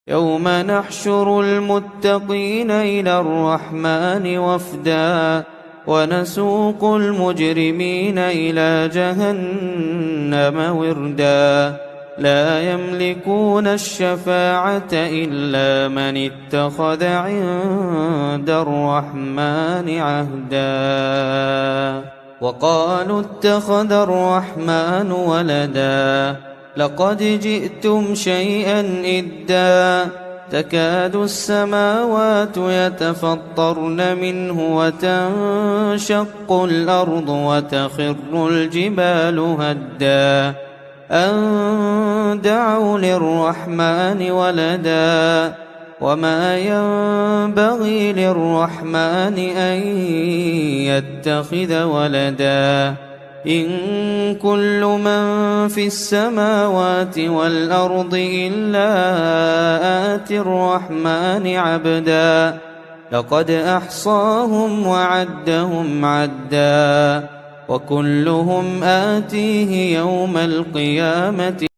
يوم نحشر المتقين إلى الرحمن وفدا ونسوق المجرمين إلى جهنم وردا لا يملكون الشفاعة إلا من اتخذ عند الرحمن عهدا وقالوا اتخذ الرحمن ولدا لقد جئتم شيئا إدا تكاد السماوات يتفطرن منه وتنشق الأرض وتخر الجبال هدا أن دعوا للرحمن ولدا وما ينبغي للرحمن أن يتخذ ولدا إن كل من في السماوات والأرض إلا آتي الرحمن عبدا لقد أحصاهم وعدهم عدا وكلهم آتيه يوم القيامة